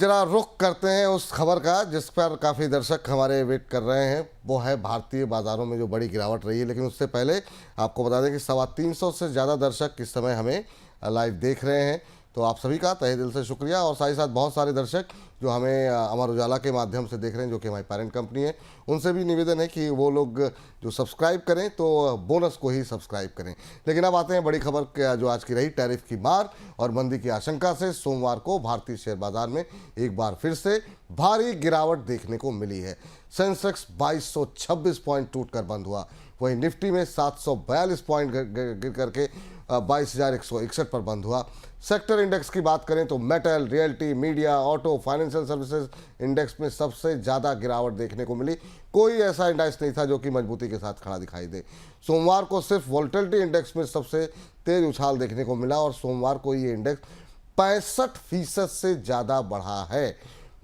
जरा रुख करते हैं उस खबर का जिस पर काफ़ी दर्शक हमारे वेट कर रहे हैं। वो है भारतीय बाज़ारों में जो बड़ी गिरावट रही है। लेकिन उससे पहले आपको बता दें कि 350 से ज़्यादा दर्शक इस समय हमें लाइव देख रहे हैं। तो आप सभी का तहे दिल से शुक्रिया। और साथ ही साथ बहुत सारे दर्शक जो हमें अमर उजाला के माध्यम से देख रहे हैं, जो कि हमारी पेरेंट कंपनी है, उनसे भी निवेदन है कि वो लोग जो सब्सक्राइब करें तो बोनस को ही सब्सक्राइब करें। लेकिन अब आते हैं बड़ी खबर जो आज की रही। टैरिफ की मार और मंदी की आशंका से सोमवार को भारतीय शेयर बाजार में एक बार फिर से भारी गिरावट देखने को मिली है। सेंसेक्स 2226 पॉइंट टूटकर बंद हुआ। वहीं निफ्टी में 742 पॉइंट गिर करके 22,161 पर बंद हुआ। सेक्टर इंडेक्स की बात करें तो metal, realty, media, auto, financial services index में सबसे ज़्यादा गिरावट देखने को मिली। कोई ऐसा इंडेक्स नहीं था जो कि मजबूती के साथ खड़ा दिखाई दे। सोमवार को सिर्फ वोलेटिलिटी इंडेक्स में सबसे तेज उछाल देखने को मिला और सोमवार को ये इंडेक्स 65% से ज़्यादा बढ़ा है।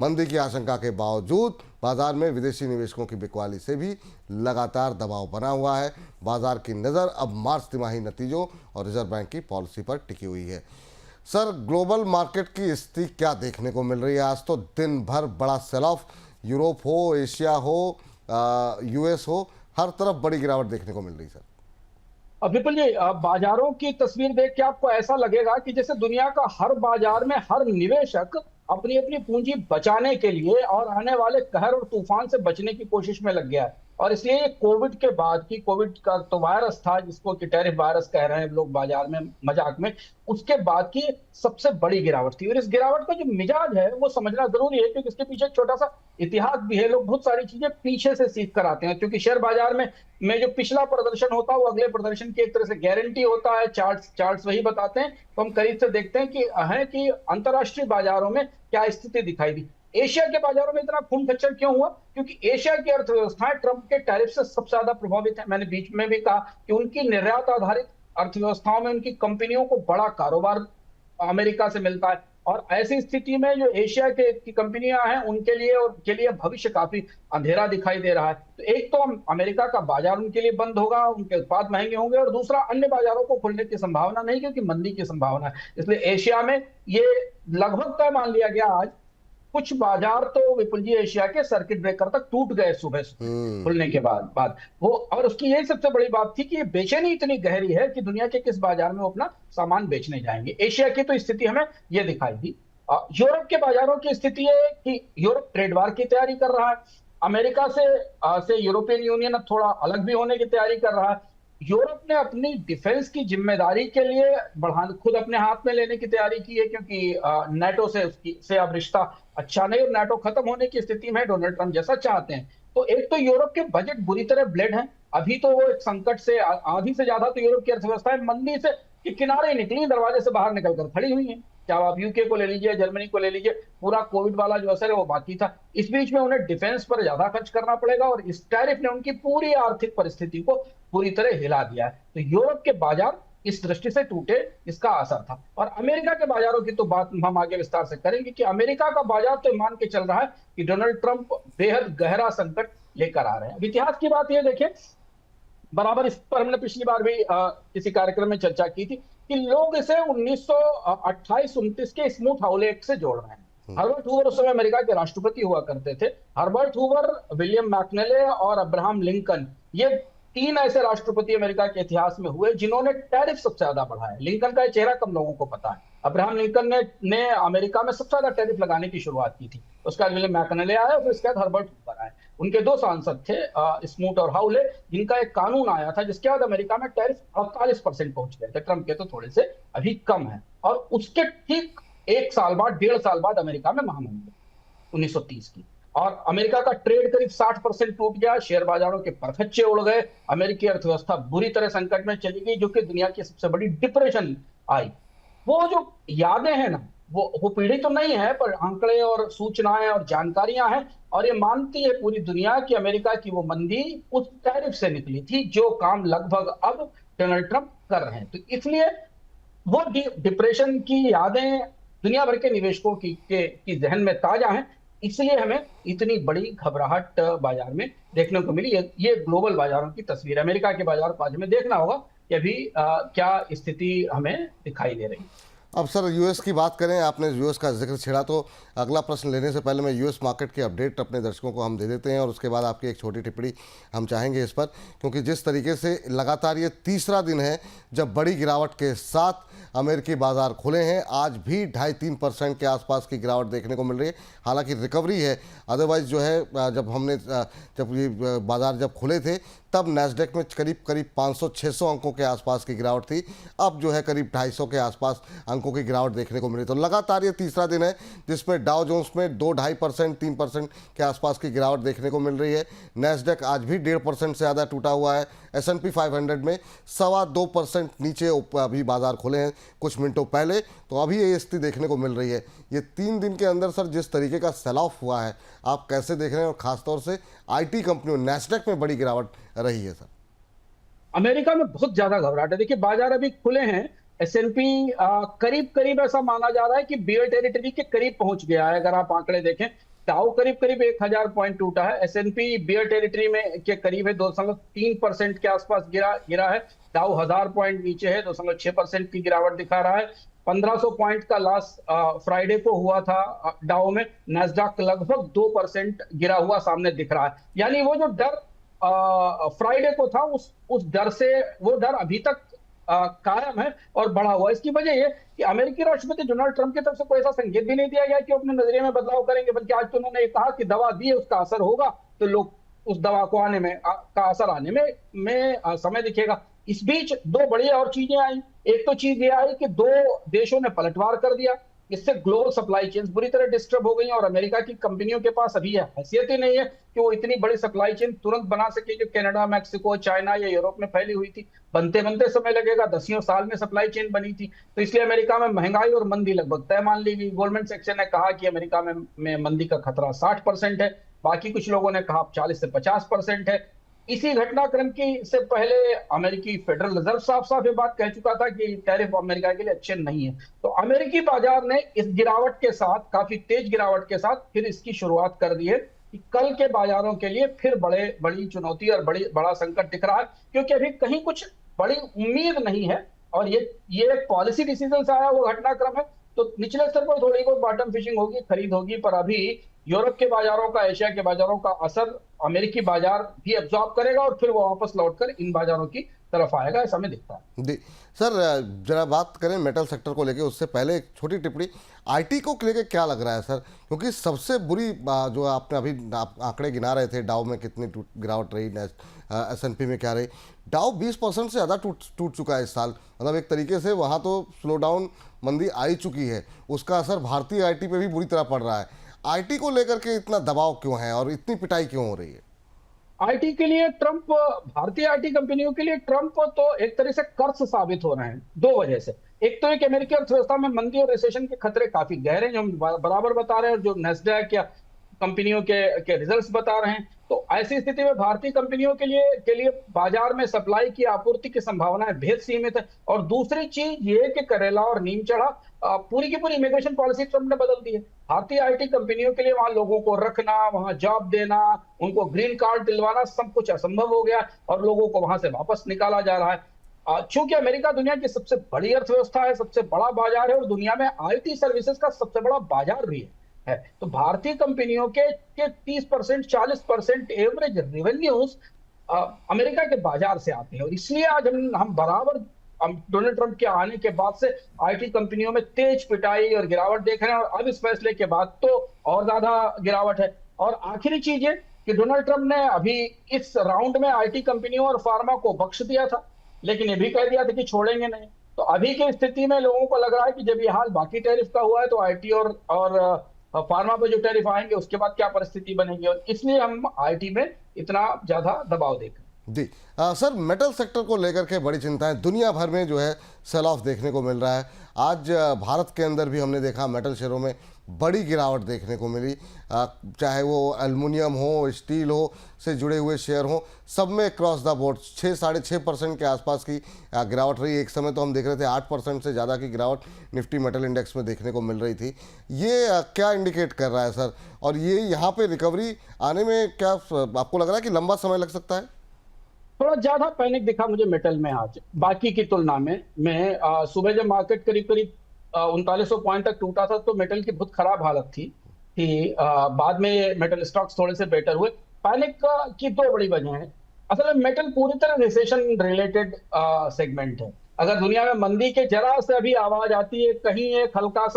मंदी की आशंका के बावजूद बाजार में विदेशी निवेशकों की बिकवाली से भी लगातार दबाव बना हुआ है। बाजार की नज़र अब मार्च तिमाही नतीजों और रिजर्व बैंक की पॉलिसी पर टिकी हुई है। सर, ग्लोबल मार्केट की स्थिति क्या देखने को मिल रही है? आज तो दिन भर बड़ा सेल ऑफ, यूरोप हो, एशिया हो, यूएस हो, हर तरफ बड़ी गिरावट देखने को मिल रही है सर। विपुल जी, बाजारों की तस्वीर देख के आपको ऐसा लगेगा कि जैसे दुनिया का हर बाजार में हर निवेशक अपनी अपनी पूंजी बचाने के लिए और आने वाले कहर और तूफान से बचने की कोशिश में लग गया है। और इसलिए ये कोविड के बाद की, कोविड का तो वायरस था जिसको कि टैरिफ वायरस कह रहे हैं लोग बाजार में मजाक में, उसके बाद की सबसे बड़ी गिरावट थी। और इस गिरावट का जो मिजाज है वो समझना जरूरी है, क्योंकि इसके पीछे एक छोटा सा इतिहास भी है। लोग बहुत सारी चीजें पीछे से सीख कर आते हैं, क्योंकि शेयर बाजार में जो पिछला प्रदर्शन होता है वो अगले प्रदर्शन की एक तरह से गारंटी होता है। चार्ट्स वही बताते हैं। तो हम करीब से देखते हैं कि अंतरराष्ट्रीय बाजारों में क्या स्थिति दिखाई दी। एशिया के बाजारों में इतना खून खच्चर क्यों हुआ? क्योंकि एशिया की अर्थव्यवस्थाएं ट्रंप के टैरिफ से सबसे ज्यादा प्रभावित है। मैंने बीच में भी कहा कि उनकी निर्यात आधारित अर्थव्यवस्थाओं में उनकी कंपनियों को बड़ा कारोबार अमेरिका से मिलता है। और ऐसी स्थिति में जो एशिया के की कंपनियां हैं उनके लिए भविष्य काफी अंधेरा दिखाई दे रहा है। तो एक तो अमेरिका का बाजार उनके लिए बंद होगा, उनके उत्पाद महंगे होंगे, और दूसरा अन्य बाजारों को खुलने की संभावना नहीं, क्योंकि मंदी की संभावना है। इसलिए एशिया में ये लगभग तय मान लिया गया आज। कुछ बाजार तो विपुल जी एशिया के सर्किट ब्रेकर तक टूट गए सुबह खुलने के बाद वो। और उसकी यही सबसे बड़ी बात थी कि ये बेचैनी इतनी गहरी है कि दुनिया के किस बाजार में वो अपना सामान बेचने जाएंगे। एशिया की तो स्थिति हमें ये दिखाई दी। यूरोप के बाजारों की स्थिति है कि यूरोप ट्रेड वार की तैयारी कर रहा है। अमेरिका से यूरोपियन यूनियन अब थोड़ा अलग भी होने की तैयारी कर रहा है। यूरोप ने अपनी डिफेंस की जिम्मेदारी के लिए खुद अपने हाथ में लेने की तैयारी की है, क्योंकि नाटो से अब रिश्ता अच्छा नहीं, और नाटो खत्म होने की स्थिति में डोनाल्ड ट्रंप जैसा चाहते हैं। तो एक तो यूरोप के बजट बुरी तरह ब्लेड हैं। अभी तो वो एक संकट से, आधी से ज्यादा तो यूरोप की अर्थव्यवस्था मंदी से के किनारे निकली, दरवाजे से बाहर निकलकर खड़ी हुई है। चाहे आप यूके को ले लीजिए, जर्मनी को ले लीजिए, पूरा कोविड वाला जो असर है वो बाकी था। इस बीच में उन्हें डिफेंस पर ज्यादा खर्च करना पड़ेगा, और इस टैरिफ ने उनकी पूरी आर्थिक परिस्थिति को पूरी तरह हिला दिया है। तो यूरोप के बाजार इस दृष्टि से टूटे, इसका असर था। और अमेरिका के बाजारों की तो बात हम आगे विस्तार से करेंगे कि अमेरिका का बाजार तो मान के चल रहा है कि डोनाल्ड ट्रंप बेहद गहरा संकट लेकर आ रहे हैं। अब इतिहास की बात यह देखें, बराबर इस पर हमने पिछली बार भी किसी कार्यक्रम में चर्चा की थी कि लोग इसे 1928-29 के स्मूथ हाउले एक्ट से जोड़ रहे हैं। हर्बर्ट हूवर उस समय अमेरिका के राष्ट्रपति हुआ करते थे। हर्बर्ट हूवर, विलियम मैकनेले और अब्राहम लिंकन, ये तीन ऐसे राष्ट्रपति अमेरिका के इतिहास में हुए जिन्होंने टैरिफ सबसे ज्यादा बढ़ाया। लिंकन का चेहरा कम लोगों को पता है। अब्राहम लिंकन ने अमेरिका में सबसे ज्यादा टैरिफ लगाने की शुरुआत की थी। उसके बाद विलियम मैकनेले आया, फिर उसके बाद हर्बर्ट हूवर आए। उनके दो सांसद थे, स्मूथ और हाउले, जिनका एक कानून आया था जिसके बाद अमेरिका में टैरिफ 48% पहुंच गए थे। ट्रंप के तो थोड़े से अभी कम है। और उसके ठीक एक साल बाद, 1.5 साल बाद अमेरिका में महामंदी 1930 की, और अमेरिका का ट्रेड करीब 60% टूट गया। शेयर बाजारों के परखच्चे उड़ गए। अमेरिकी अर्थव्यवस्था बुरी तरह संकट में चली गई, जो कि दुनिया की सबसे बड़ी डिप्रेशन आई। वो जो यादें हैं ना, वो पीढ़ी तो नहीं है, पर आंकड़े और सूचनाएं और जानकारियां हैं। और ये मानती है पूरी दुनिया कि अमेरिका की वो मंदी उस टैरिफ से निकली थी, जो काम लगभग अब डोनाल्ड ट्रंप कर रहे हैं। तो इसलिए वो डिप्रेशन की यादें दुनिया भर के निवेशकों की जहन में ताजा हैं। इसलिए हमें इतनी बड़ी घबराहट बाजार में देखने को मिली। ये ग्लोबल बाजारों की तस्वीर है। अमेरिका के बाजार को आज हमें देखना होगा कि अभी क्या स्थिति हमें दिखाई दे रही है। अब सर यूएस की बात करें, आपने यूएस का जिक्र छेड़ा, तो अगला प्रश्न लेने से पहले मैं यूएस मार्केट की अपडेट अपने दर्शकों को हम दे देते हैं और उसके बाद आपकी एक छोटी टिप्पणी हम चाहेंगे इस पर, क्योंकि जिस तरीके से लगातार ये तीसरा दिन है जब बड़ी गिरावट के साथ अमेरिकी बाजार खुले हैं। आज भी 2.5-3% के आसपास की गिरावट देखने को मिल रही है, हालांकि रिकवरी है। अदरवाइज जो है जब ये बाजार जब खुले थे तब नैस्डैक में करीब करीब 500-600 अंकों के आसपास की गिरावट थी। अब जो है करीब 250 के आसपास अंकों की गिरावट देखने को मिली। तो लगातार ये तीसरा दिन है जिसमें डाउ जोन्स में 2-2.5%, 3% के आसपास की गिरावट देखने को मिल रही है। नैस्डैक आज भी 1.5% से ज़्यादा टूटा हुआ है। S&P 500 में 2.25% नीचे अभी बाजार खुले हैं कुछ मिनटों पहले। तो अभी ये स्थिति देखने को मिल रही है। ये 3 दिन के अंदर सर जिस तरीके का सेल ऑफ हुआ है, आप कैसे देख रहे हैं? और खासतौर से IT कंपनियों, नैस्डैक में बड़ी गिरावट रही है सर। अमेरिका में बहुत ज्यादा घबराहट है। देखिए, बाजार अभी खुले हैं। S&P करीब करीब ऐसा माना जा रहा है कि बियर टेरिटरी के करीब पहुंच गया है। अगर आप आंकड़े देखें, डाउ करीब करीब 1000 पॉइंट टूटा है। S&P बियर टेरिटरी में के करीब है, 2.3% के आसपास गिरा है। डाउ 1000 पॉइंट नीचे है, 2.6% की गिरावट दिखा रहा है। 1500 पॉइंट का लास्ट फ्राइडे को हुआ था डाउ में। नैस्डैक लगभग 2% गिरा हुआ सामने दिख रहा है। यानी वो जो डर फ्राइडे को था, उस डर से वो डर अभी तक कायम है और बढ़ा हुआ। इसकी वजह ये कि अमेरिकी राष्ट्रपति डोनाल्ड ट्रंप की तरफ से कोई ऐसा संकेत भी नहीं दिया गया कि वो अपने नजरिए में बदलाव करेंगे, बल्कि आज तो उन्होंने ये कहा कि दवा दी है, उसका असर होगा, तो लोग उस दवा को आने में का असर आने में समय दिखेगा। इस बीच दो बड़ी और चीजें आई। एक तो चीज ये आई कि दो देशों ने पलटवार कर दिया। इससे ग्लोबल सप्लाई चेन बुरी तरह डिस्टर्ब हो गई और अमेरिका की कंपनियों के पास अभी यह हैसियत ही नहीं है कि वो इतनी बड़ी सप्लाई चेन तुरंत बना सके जो कनाडा, मैक्सिको, चाइना या यूरोप में फैली हुई थी। बनते बनते समय लगेगा, 10 साल में सप्लाई चेन बनी थी। तो इसलिए अमेरिका में महंगाई और मंदी लगभग तय मान ली गई। गोल्डमैन सैक्स ने कहा कि अमेरिका में मंदी का खतरा 60% है। बाकी कुछ लोगों ने कहा 40 से 50% है। इसी घटनाक्रम की से पहले अमेरिकी फेडरल रिजर्व साफ साफ ये बात कह चुका था कि टैरिफ अमेरिका के लिए अच्छे नहीं है। तो अमेरिकी बाजार ने इस गिरावट के साथ, काफी तेज गिरावट के साथ, फिर इसकी शुरुआत कर दी है कि कल के बाजारों के लिए फिर बड़ी चुनौती और बड़ा संकट दिख रहा है, क्योंकि अभी कहीं कुछ बड़ी उम्मीद नहीं है। और ये एक पॉलिसी डिसीजन से आया वो घटनाक्रम है। तो निचले स्तर पर थोड़ी बहुत बॉटम फिशिंग होगी, खरीद होगी, पर अभी यूरोप के बाजारों का, एशिया के बाजारों का असर अमेरिकी बाजार भी एब्जॉर्ब करेगा और फिर वो वापस लौटकर इन बाजारों की तरफ आएगा, ऐसा हमें दिखता है। जी सर, जरा बात करें मेटल सेक्टर को लेके, उससे पहले एक छोटी टिप्पणी, IT को लेके क्या लग रहा है सर? क्योंकि सबसे बुरी जो आपने अभी आंकड़े गिना रहे थे, डाउ में कितनी गिरावट रही, S&P में क्या रही, डाउ 20% से ज़्यादा टूट चुका है इस साल। मतलब एक तरीके से वहाँ तो स्लो डाउन, मंदी आ चुकी है, उसका असर भारतीय IT पे भी बुरी तरह पड़ रहा है। IT को लेकर के इतना दबाव क्यों है और इतनी पिटाई क्यों हो रही है? आईटी के लिए ट्रंप, भारतीय आईटी कंपनियों के लिए ट्रंप तो एक तरह से कर्ज साबित हो रहे हैं, दो वजह से। एक तो एक, अमेरिकी अर्थव्यवस्था में मंदी और रिसेशन के खतरे काफी गहरे हैं, जो हम बराबर बता रहे हैं, और जो नैस्डैक या कंपनियों के रिजल्ट्स बता रहे हैं। तो ऐसी स्थिति में भारतीय कंपनियों के लिए बाजार में सप्लाई की, आपूर्ति की संभावनाएं बेहद सीमित है। और दूसरी चीज ये कि करेला और नीम चढ़ा, पूरी की पूरी इमिग्रेशन पॉलिसी ट्रंप ने बदल दी है। भारतीय आईटी कंपनियों के लिए वहां लोगों को रखना, वहां जॉब देना, उनको ग्रीन कार्ड दिलवाना, सब कुछ असंभव हो गया और लोगों को वहां से वापस निकाला जा रहा है। चूंकि अमेरिका दुनिया की सबसे बड़ी अर्थव्यवस्था है, सबसे बड़ा बाजार है और दुनिया में आईटी सर्विसेज का सबसे बड़ा बाजार भी है, तो भारतीय कंपनियों के 30%, 40% एवरेज रेवेन्यूज अमेरिका के बाजार से आते हैं। और इसलिए आज हम बराबर डोनाल्ड ट्रंप के आने के बाद से आईटी कंपनियों में तेज पिटाई और गिरावट देख रहे हैं, और अब इस फैसले के बाद तो और ज्यादा गिरावट है। और आखिरी चीज है कि डोनाल्ड ट्रंप ने अभी इस राउंड में आईटी कंपनियों और फार्मा को बख्श दिया था, लेकिन ये भी कह दिया था कि छोड़ेंगे नहीं। तो अभी की स्थिति में लोगों को लग रहा है कि जब ये हाल बाकी टैरिफ का हुआ है, तो आईटी और फार्मा पे जो टैरिफ आएंगे उसके बाद क्या परिस्थिति बनेगी, और इसलिए हम आईटी में इतना ज्यादा दबाव देख रहे हैं। जी सर, मेटल सेक्टर को लेकर के बड़ी चिंताएं दुनिया भर में जो है सेल ऑफ देखने को मिल रहा है। आज भारत के अंदर भी हमने देखा मेटल शेयरों में बड़ी गिरावट देखने को मिली, चाहे वो एल्युमिनियम हो, स्टील हो से जुड़े हुए शेयर हो, सब में क्रॉस द बोर्ड 6-6.5% के आसपास की गिरावट रही। एक समय तो हम देख रहे थे 8% से ज़्यादा की गिरावट निफ्टी मेटल इंडेक्स में देखने को मिल रही थी। ये क्या इंडिकेट कर रहा है सर? और ये यहाँ पे रिकवरी आने में क्या आपको लग रहा है कि लंबा समय लग सकता है? थोड़ा ज्यादा पैनिक दिखा मुझे मेटल में आज बाकी की तुलना में। मैं सुबह जब मार्केट करीब करीब 3900 पॉइंट तक टूटा था तो मेटल की बहुत खराब हालत थी कि बाद में ये मेटल स्टॉक्स थोड़े से बेटर हुए। पैनिक की दो बड़ी वजह है। असल में मेटल पूरी तरह रिसेशन रिलेटेड सेगमेंट है। अगर दुनिया में मंदी के जरा से अभी आवाज आती है, कहीं एक हल्का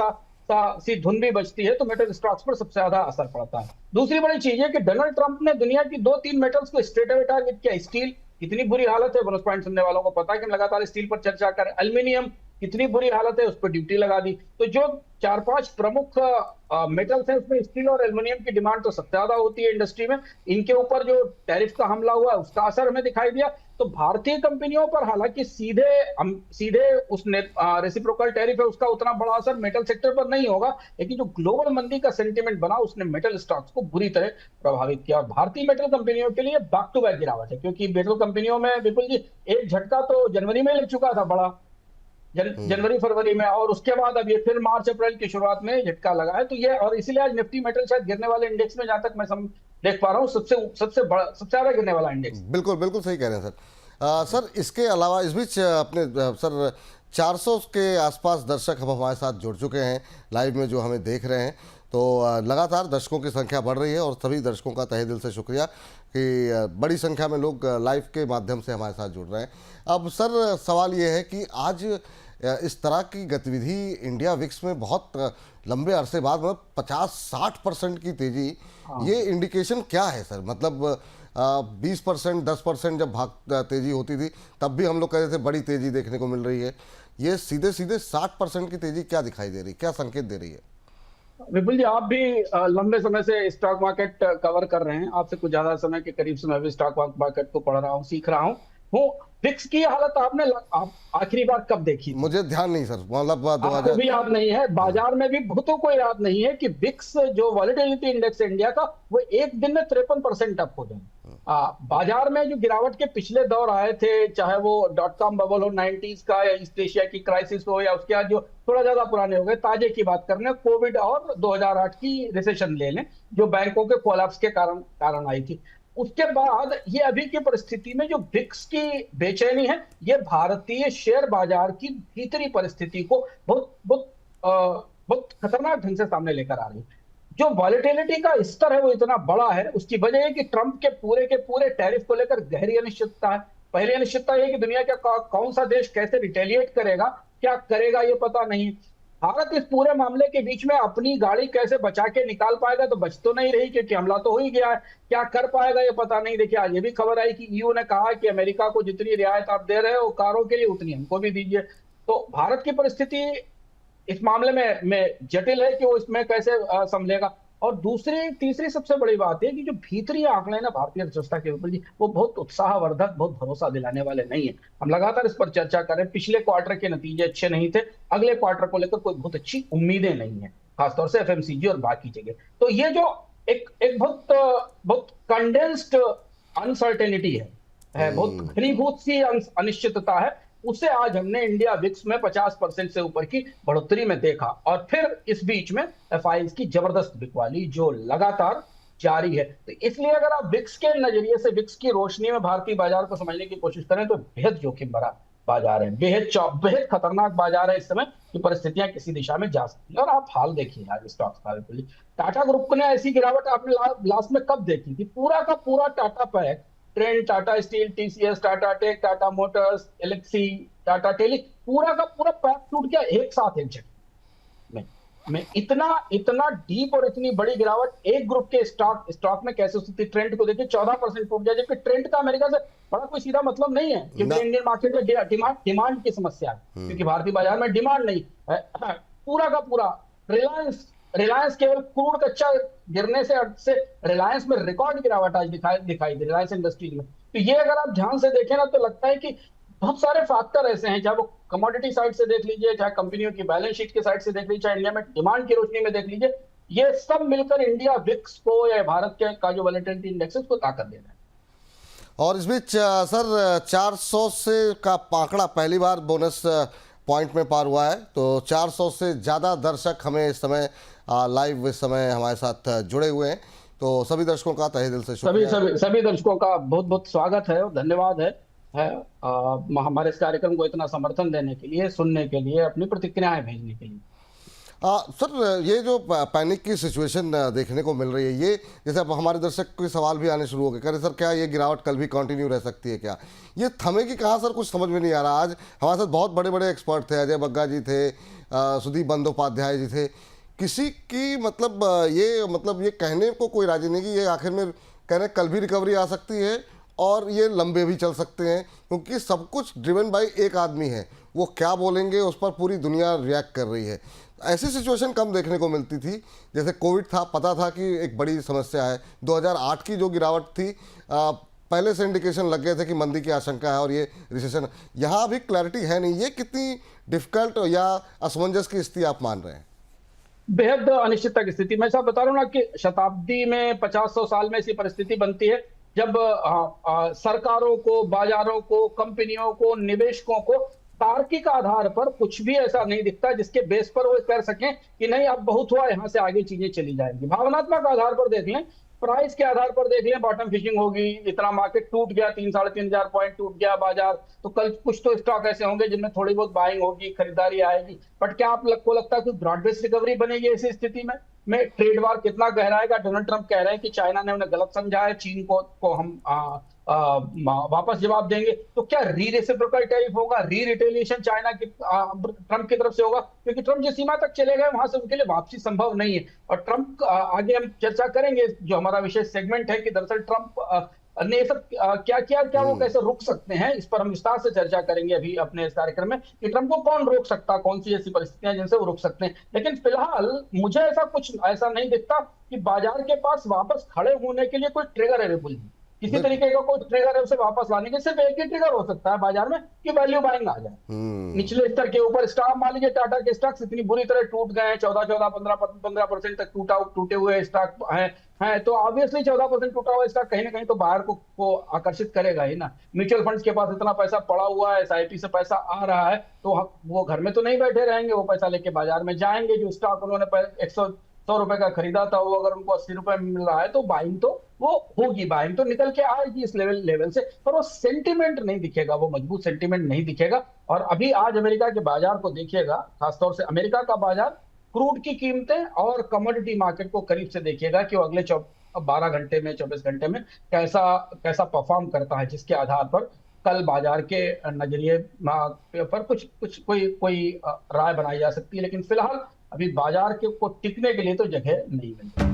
सी धुन भी बजती है, तो मेटल स्टॉक्स पर सबसे ज्यादा असर पड़ता है। दूसरी बड़ी चीज है कि डोनाल्ड ट्रंप ने दुनिया की 2-3 मेटल्स को स्ट्रेट अवे टारगेट किया। स्टील कितनी बुरी हालत है, बोनस पॉइंट सुनने वालों को पता है कि हम लगातार स्टील पर चर्चा करें। एल्यूमिनियम कितनी बुरी हालत है, उस पर ड्यूटी लगा दी। तो जो 4-5 प्रमुख मेटल्स हैं, उसमें स्टील और एल्यूमिनियम की डिमांड तो सबसे ज्यादा होती है इंडस्ट्री में। इनके ऊपर जो टैरिफ का हमला हुआ उसका असर हमें दिखाई दिया। तो भारतीय कंपनियों पर हालांकि सीधे उस रेसिप्रोकल टैरिफ है उसका उतना बड़ा असर मेटल सेक्टर पर नहीं होगा, लेकिन जो ग्लोबल मंदी का सेंटीमेंट बना उसने मेटल स्टॉक्स को बुरी तरह प्रभावित किया। और भारतीय मेटल कंपनियों के लिए बैक टू बैक गिरावट है, क्योंकि मेटल कंपनियों में विपुल जी एक झटका तो जनवरी में लग चुका था बड़ा, जनवरी फरवरी में, और उसके बाद अब ये फिर मार्च अप्रैल की शुरुआत में झटका लगा है। तो ये, और इसीलिए आज निफ्टी मेटल शायद गिरने वाले इंडेक्स में, जहां तक मैं देख पा रहा हूँ, सबसे ज्यादा गिरने वाला इंडेक्स। बिल्कुल बिल्कुल सही कह रहे हैं सर। सर इसके अलावा इस बीच अपने सर 400 के आसपास दर्शक अब हमारे साथ जुड़ चुके हैं लाइव में, जो हमें देख रहे हैं। तो लगातार दर्शकों की संख्या बढ़ रही है और सभी दर्शकों का तहे दिल से शुक्रिया कि बड़ी संख्या में लोग लाइव के माध्यम से हमारे साथ जुड़ रहे हैं। अब सर सवाल ये है कि आज इस तरह की गतिविधि इंडिया विक्स में बहुत लंबे अरसे बाद, मतलब 50-60% की तेजी, ये इंडिकेशन क्या है सर? मतलब 20%, 10% जब तेजी होती थी तब भी हम लोग कहते थे बड़ी तेजी देखने को मिल रही है। ये सीधे सीधे 60% की तेजी क्या दिखाई दे रही, क्या संकेत दे रही है? विपुल जी, आप भी लंबे समय से स्टॉक मार्केट कवर कर रहे हैं। आपसे कुछ ज्यादा समय के करीब से मैं भी स्टॉक मार्केट को पढ़ रहा हूँ, सीख रहा हूँ। विक्स की हालत आपने आखिरी बार कब देखी थी? मुझे ध्यान नहीं सर, मतलब आपको भी याद नहीं है, बाजार में भी बहुतों को याद नहीं है कि विक्स जो वॉलेटिलिटी इंडेक्स है इंडिया का, वो एक दिन में 53% अप हो गए। बाजार में जो गिरावट के पिछले दौर आए थे, चाहे वो .com बबल हो 90s का, या ईस्ट एशिया की क्राइसिस हो, या उसके बाद जो थोड़ा ज्यादा पुराने हो गए, ताजे की बात करने, कोविड और 2008 की रिसेशन ले लें, जो बैंकों के कोलैप्स के कारण आई थी। उसके बाद ये अभी की परिस्थिति में जो विक्स की बेचैनी है, ये भारतीय शेयर बाजार की भीतरी परिस्थिति को बहुत खतरनाक ढंग से सामने लेकर आ रही है। जो वॉलेटिलिटी का स्तर है वो इतना बड़ा है, उसकी वजह है कि ट्रंप के पूरे टैरिफ को लेकर गहरी अनिश्चितता है। पहली अनिश्चितता है कि दुनिया का कौन सा देश कैसे रिटेलिएट करेगा, क्या करेगा, ये पता नहीं। भारत इस पूरे मामले के बीच में अपनी गाड़ी कैसे बचा के निकाल पाएगा, तो बच तो नहीं रही, क्योंकि हमला तो हो ही गया है। क्या कर पाएगा ये पता नहीं। देखिए, आज ये भी खबर आई कि ईयू ने कहा कि अमेरिका को जितनी रियायत आप दे रहे हो कारों के लिए, उतनी हमको भी दीजिए। तो भारत की परिस्थिति इस मामले में जटिल है कि वो इसमें कैसे संभलेगा। और तीसरी सबसे बड़ी बात है कि जो भीतरी आंकड़े ना भारतीय अर्थव्यवस्था के ऊपर जी, वो बहुत उत्साहवर्धक, बहुत भरोसा दिलाने वाले नहीं है। हम लगातार इस पर चर्चा करें, पिछले क्वार्टर के नतीजे अच्छे नहीं थे, अगले क्वार्टर को लेकर कोई बहुत अच्छी उम्मीदें नहीं है, खासतौर से एफएमसीजी और बाकी जगह। तो ये जो एक बहुत कंडेंस्ड अनसर्टेनिटी है, बहुत घनीभूत सी अनिश्चितता है, उसे आज हमने इंडिया विक्स में 50% से ऊपर की बढ़ोतरी में देखा। और फिर इस बीच में एफआईज की जबरदस्त बिकवाली जो लगातार जारी है। तो इसलिए अगर आप विक्स के नजरिए से, विक्स की रोशनी में भारतीय बाजार को समझने की कोशिश करें, तो बेहद जोखिम भरा बाजार है, बेहद खतरनाक बाजार है। इस समय की परिस्थितियां किसी दिशा में जा सकती है। और आप हाल देखिए आज स्टॉक्स का, टाटा ग्रुप ने ऐसी गिरावट आपने लास्ट में कब देखी थी? पूरा का पूरा Tata Pack, Trent, Tata Steel, TCS, Tata Tech, Tata Motors, Elxsi, Tata Tele, पूरा का पूरा पैक टूट गया एक साथ, एक झटके में। इतना डीप और इतनी बड़ी गिरावट एक ग्रुप के स्टॉक में कैसे हो सकती? ट्रेंड को देखिए 14% टूट गया, जबकि ट्रेंड का अमेरिका से बड़ा कोई सीधा मतलब नहीं है, क्योंकि इंडियन मार्केट में डिमांड की समस्या है, क्योंकि भारतीय बाजार में डिमांड नहीं है। पूरा का पूरा रिलायंस केवल क्रूड कच्चा गिरने से रिलायंस में रिकॉर्ड गिरावट आज दिखाई दे, रिलायंस इंडस्ट्रीज में। तो ये अगर आप ध्यान से देखें ना, तो लगता है कि बहुत सारे फैक्टर ऐसे हैं, चाहे वो कमोडिटी साइड से देख लीजिए, चाहे कंपनियों की बैलेंस शीट के साइड से देख लीजिए, चाहे इंडिया में डिमांड की रोशनी में देख लीजिए, ये सब मिलकर इंडिया विक्स को या भारत का जो वॉलेटिलिटी इंडेक्स है उसको ताकत दे रहा है। और इस बीच सर 400 से का आंकड़ा पहली बार बोनस पॉइंट में पार हुआ है, तो 400 से ज़्यादा दर्शक हमें इस समय लाइव इस समय हमारे साथ जुड़े हुए हैं। तो सभी दर्शकों का तहे दिल से शुक्रिया। सभी दर्शकों का बहुत बहुत स्वागत है और धन्यवाद है। है हमारे इस कार्यक्रम को इतना समर्थन देने के लिए, सुनने के लिए, अपनी प्रतिक्रियाएं भेजने के लिए। सर, ये जो पैनिक की सिचुएशन देखने को मिल रही है, ये जैसे अब हमारे दर्शक के सवाल भी आने शुरू हो गए, कह रहे सर क्या ये गिरावट कल भी कंटिन्यू रह सकती है क्या? ये थमेगी कहाँ सर, कुछ समझ में नहीं आ रहा। आज हमारे साथ बहुत बड़े बड़े एक्सपर्ट थे, अजय बग्गा जी थे, सुदीप बंदोपाध्याय जी थे। किसी की मतलब ये कहने को कोई राजी नहीं कि ये आखिर में कह रहे कल भी रिकवरी आ सकती है और ये लंबे भी चल सकते हैं, क्योंकि सब कुछ ड्रिवन बाय एक आदमी है। वो क्या बोलेंगे उस पर पूरी दुनिया रिएक्ट कर रही है। ऐसी सिचुएशन कम देखने को मिलती थी। जैसे कोविड था, पता था कि एक बड़ी समस्या है। 2008 की जो गिरावट थी, पहले से इंडिकेशन लग गए थे कि मंदी की आशंका है और ये रिसेशन। यहाँ अभी क्लैरिटी है नहीं। ये कितनी डिफिकल्ट या असमंजस की स्थिति आप मान रहे हैं? बेहद अनिश्चितता की स्थिति। मैं साहब बता रहा हूँ ना कि शताब्दी में 50-100 साल में ऐसी परिस्थिति बनती है जब सरकारों को, बाजारों को, कंपनियों को, निवेशकों को तार्किक आधार पर कुछ भी ऐसा नहीं दिखता जिसके बेस पर वो कर सकें कि नहीं अब बहुत हुआ, यहां से आगे चीजें चली जाएंगी। भावनात्मक आधार पर देख लें, प्राइस के आधार पर देख लें, बॉटम फिशिंग होगी, इतना मार्केट टूट गया, 3-3.5 हजार पॉइंट टूट गया बाजार, तो कल कुछ तो स्टॉक ऐसे होंगे जिनमें थोड़ी बहुत बाइंग होगी, खरीदारी आएगी। बट क्या आपको लगता है कोई ब्रॉड बेस्ड रिकवरी बनेगी ऐसी स्थिति में ट्रेड वार कितना गहराएगा? डोनाल्ड ट्रंप कह रहे हैं कि चाइना ने उन्हें गलत समझा है, चीन को हम वापस जवाब देंगे। तो क्या री रेसिप्रोकल टैरिफ होगा, री रिटेलिएशन चाइना की ट्रंप की तरफ से होगा? क्योंकि ट्रंप जिस सीमा तक चले गए वहां से उनके लिए वापसी संभव नहीं है। और ट्रंप, आगे हम चर्चा करेंगे, जो हमारा विशेष सेगमेंट है कि दरअसल ट्रंप ने ये सब क्या किया, क्या वो कैसे रुक सकते हैं, इस पर हम विस्तार से चर्चा करेंगे अभी अपने इस कार्यक्रम में कि ट्रंप को कौन रोक सकता, कौन सी ऐसी परिस्थितियां जिनसे वो रुक सकते हैं। लेकिन फिलहाल मुझे ऐसा नहीं दिखता कि बाजार के पास वापस खड़े होने के लिए कोई ट्रिगर अवेलेबल है। किसी तरीके का कोई ट्रिगर है उसे वापस लाने के, सिर्फ एक ही ट्रिगर हो सकता है बाजार में कि वैल्यू बाइंग आ जाए। निचले स्तर के ऊपर स्टॉक, मान लीजिए टाटा के स्टॉक्स इतनी बुरी तरह टूट गए हैं, 14-15% तक टूटे हुए स्टॉक हैं, तो ऑब्वियसली 14% टूटा हुआ स्टॉक कहीं ना कहीं तो बाहर को आकर्षित करेगा ही ना। म्यूचुअल फंड्स के पास इतना पैसा पड़ा हुआ है, एसआईपी से पैसा आ रहा है, तो वो घर में तो नहीं बैठे रहेंगे, वो पैसा लेके बाजार में जाएंगे। जो स्टॉक उन्होंने 100 रुपए का खरीदा था, वो अगर उनको 80 रुपए में मिल रहा है तो बाइंग तो वो होगी, बाइंग तो निकल के आएगी इस लेवल से। पर वो सेंटिमेंट नहीं दिखेगा, वो मजबूत सेंटिमेंट नहीं दिखेगा। और अभी आज अमेरिका के बाजार को देखिएगा, खासतौर से अमेरिका का बाजार, क्रूड की कीमतें और कमोडिटी मार्केट को करीब से देखिएगा कि वो अगले 12 घंटे में, 24 घंटे में कैसा परफॉर्म करता है, जिसके आधार पर कल बाजार के नजरिए पर कोई राय बनाई जा सकती है। लेकिन फिलहाल अभी बाजार को टिकने के लिए तो जगह नहीं मिलती।